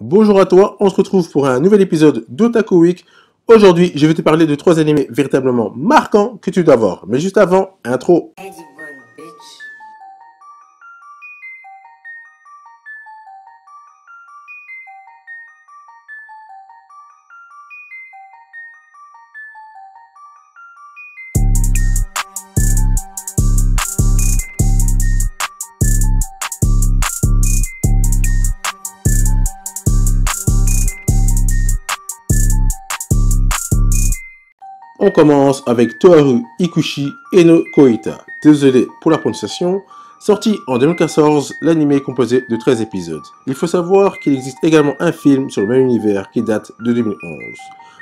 Bonjour à toi, on se retrouve pour un nouvel épisode d'Otaku Week. Aujourd'hui, je vais te parler de 3 animés véritablement marquants que tu dois voir. Mais juste avant, intro. On commence avec Toharu Ikushi Eno Koita. Désolé pour la prononciation. Sorti en 2014, l'anime est composé de 13 épisodes. Il faut savoir qu'il existe également un film sur le même univers qui date de 2011.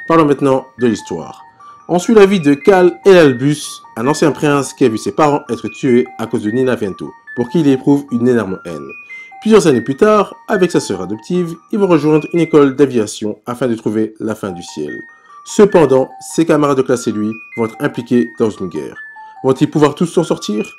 Parlons maintenant de l'histoire. On suit la vie de Cal El Albus, un ancien prince qui a vu ses parents être tués à cause de Nina Viento, pour qui il éprouve une énorme haine. Plusieurs années plus tard, avec sa sœur adoptive, ils vont rejoindre une école d'aviation afin de trouver la fin du ciel. Cependant, ses camarades de classe et lui vont être impliqués dans une guerre. Vont-ils pouvoir tous s'en sortir?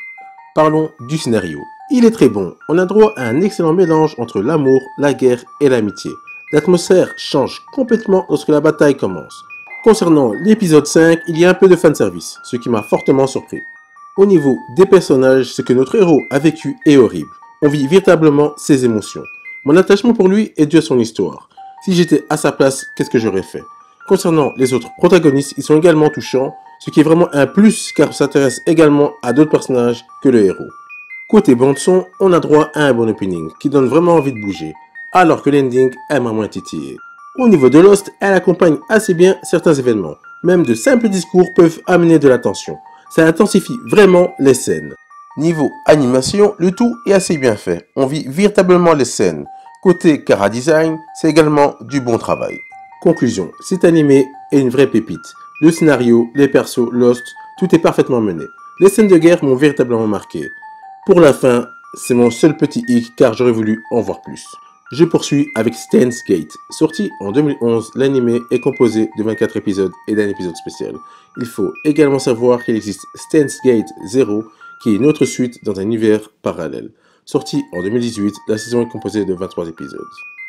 Parlons du scénario. Il est très bon. On a droit à un excellent mélange entre l'amour, la guerre et l'amitié. L'atmosphère change complètement lorsque la bataille commence. Concernant l'épisode 5, il y a un peu de fanservice, ce qui m'a fortement surpris. Au niveau des personnages, ce que notre héros a vécu est horrible. On vit véritablement ses émotions. Mon attachement pour lui est dû à son histoire. Si j'étais à sa place, qu'est-ce que j'aurais fait? Concernant les autres protagonistes, ils sont également touchants, ce qui est vraiment un plus car ça s'intéresse également à d'autres personnages que le héros. Côté bande-son, on a droit à un bon opening qui donne vraiment envie de bouger, alors que l'ending est moins titillé. Au niveau de Lost, elle accompagne assez bien certains événements. Même de simples discours peuvent amener de la tension. Ça intensifie vraiment les scènes. Niveau animation, le tout est assez bien fait. On vit véritablement les scènes. Côté chara design, c'est également du bon travail. Conclusion, cet animé est une vraie pépite. Le scénario, les persos, Lost, tout est parfaitement mené. Les scènes de guerre m'ont véritablement marqué. Pour la fin, c'est mon seul petit hic car j'aurais voulu en voir plus. Je poursuis avec Steins Gate. Sorti en 2011, l'anime est composé de 24 épisodes et d'un épisode spécial. Il faut également savoir qu'il existe Steins Gate 0, qui est une autre suite dans un univers parallèle. Sorti en 2018, la saison est composée de 23 épisodes.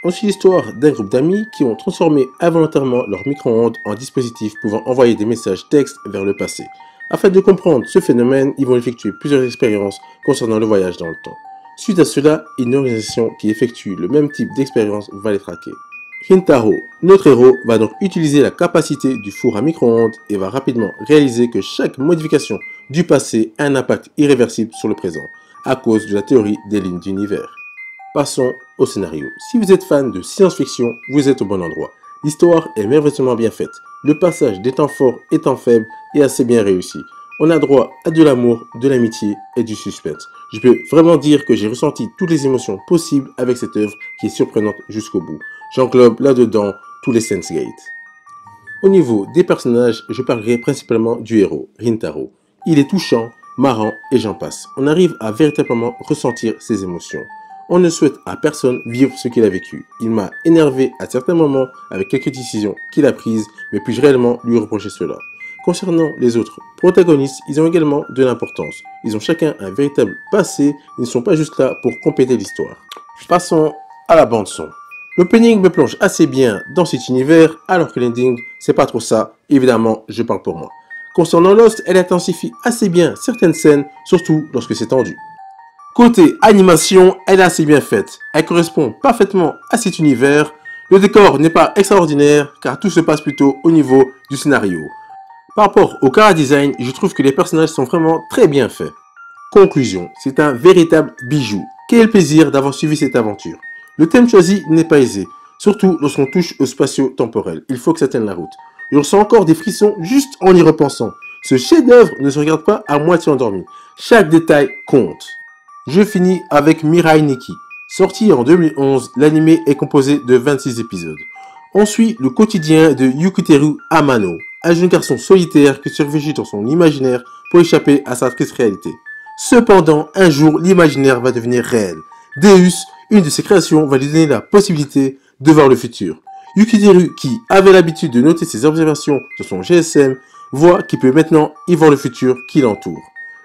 On suit l'histoire d'un groupe d'amis qui ont transformé involontairement leur micro-ondes en dispositif pouvant envoyer des messages textes vers le passé. Afin de comprendre ce phénomène, ils vont effectuer plusieurs expériences concernant le voyage dans le temps. Suite à cela, une organisation qui effectue le même type d'expérience va les traquer. Rintaro, notre héros, va donc utiliser la capacité du four à micro-ondes et va rapidement réaliser que chaque modification du passé a un impact irréversible sur le présent, à cause de la théorie des lignes d'univers. Passons au scénario. Si vous êtes fan de science-fiction, vous êtes au bon endroit. L'histoire est merveilleusement bien faite. Le passage des temps forts et temps faibles est assez bien réussi. On a droit à de l'amour, de l'amitié et du suspense. Je peux vraiment dire que j'ai ressenti toutes les émotions possibles avec cette œuvre qui est surprenante jusqu'au bout. J'englobe là-dedans tous les Steins Gate. Au niveau des personnages, je parlerai principalement du héros, Rintaro. Il est touchant, marrant et j'en passe. On arrive à véritablement ressentir ses émotions. On ne souhaite à personne vivre ce qu'il a vécu. Il m'a énervé à certains moments avec quelques décisions qu'il a prises, mais puis-je réellement lui reprocher cela? Concernant les autres protagonistes, ils ont également de l'importance. Ils ont chacun un véritable passé, ils ne sont pas juste là pour compléter l'histoire. Passons à la bande son. L'opening me plonge assez bien dans cet univers, alors que l'ending, c'est pas trop ça. Évidemment, je parle pour moi. Concernant Lost, elle intensifie assez bien certaines scènes, surtout lorsque c'est tendu. Côté animation, elle est assez bien faite. Elle correspond parfaitement à cet univers. Le décor n'est pas extraordinaire car tout se passe plutôt au niveau du scénario. Par rapport au chara design, je trouve que les personnages sont vraiment très bien faits. Conclusion, c'est un véritable bijou. Quel plaisir d'avoir suivi cette aventure. Le thème choisi n'est pas aisé, surtout lorsqu'on touche au spatio-temporel. Il faut que ça tienne la route. Je ressens encore des frissons juste en y repensant. Ce chef-d'œuvre ne se regarde pas à moitié endormi. Chaque détail compte. Je finis avec Mirai Nikki. Sorti en 2011, l'anime est composé de 26 épisodes. On suit le quotidien de Yukiteru Amano, un jeune garçon solitaire qui se réfugie dans son imaginaire pour échapper à sa triste réalité. Cependant, un jour, l'imaginaire va devenir réel. Deus, une de ses créations, va lui donner la possibilité de voir le futur. Yukiteru, qui avait l'habitude de noter ses observations sur son GSM, voit qu'il peut maintenant y voir le futur qui l'entoure.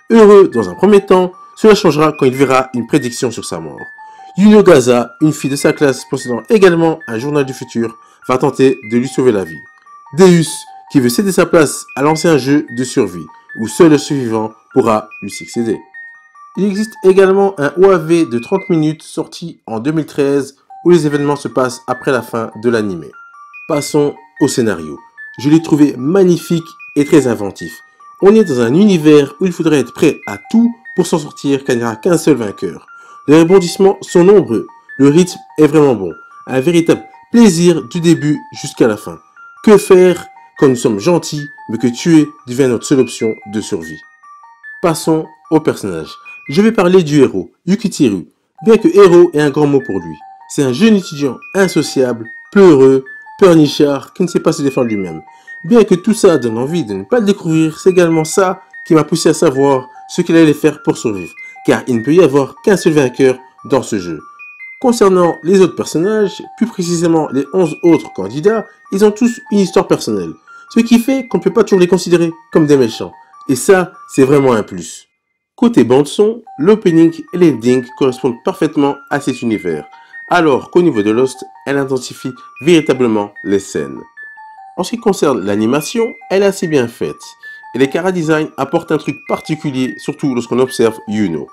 Heureux dans un premier temps, cela changera quand il verra une prédiction sur sa mort. Yuno Gaza, une fille de sa classe possédant également un journal du futur, va tenter de lui sauver la vie. Deus, qui veut céder sa place à l'ancien jeu de survie, où seul le survivant pourra lui succéder. Il existe également un OAV de 30 minutes sorti en 2013 où les événements se passent après la fin de l'anime. Passons au scénario. Je l'ai trouvé magnifique et très inventif. On est dans un univers où il faudrait être prêt à tout pour s'en sortir car il n'y aura qu'un seul vainqueur. Les rebondissements sont nombreux, le rythme est vraiment bon, un véritable plaisir du début jusqu'à la fin. Que faire quand nous sommes gentils mais que tuer devient notre seule option de survie? Passons au personnage. Je vais parler du héros, Yukiteru. Bien que héros est un grand mot pour lui. C'est un jeune étudiant insociable, peureux, pleurnichard, qui ne sait pas se défendre lui-même. Bien que tout ça donne envie de ne pas le découvrir, c'est également ça qui m'a poussé à savoir ce qu'il allait faire pour survivre. Car il ne peut y avoir qu'un seul vainqueur dans ce jeu. Concernant les autres personnages, plus précisément les 11 autres candidats, ils ont tous une histoire personnelle. Ce qui fait qu'on ne peut pas toujours les considérer comme des méchants. Et ça, c'est vraiment un plus. Côté bande-son, l'opening et l'ending correspondent parfaitement à cet univers, alors qu'au niveau de Lost, elle intensifie véritablement les scènes. En ce qui concerne l'animation, elle est assez bien faite, et les chara-design apportent un truc particulier, surtout lorsqu'on observe Yuno.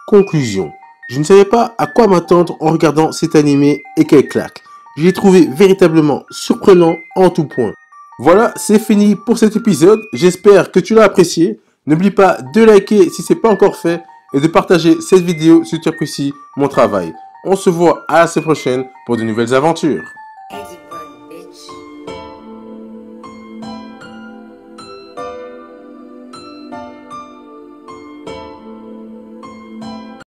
Conclusion. Je ne savais pas à quoi m'attendre en regardant cet animé et quelle claque. Je l'ai trouvé véritablement surprenant en tout point. Voilà, c'est fini pour cet épisode. J'espère que tu l'as apprécié. N'oublie pas de liker si ce n'est pas encore fait et de partager cette vidéo si tu apprécies mon travail. On se voit à la semaine prochaine pour de nouvelles aventures.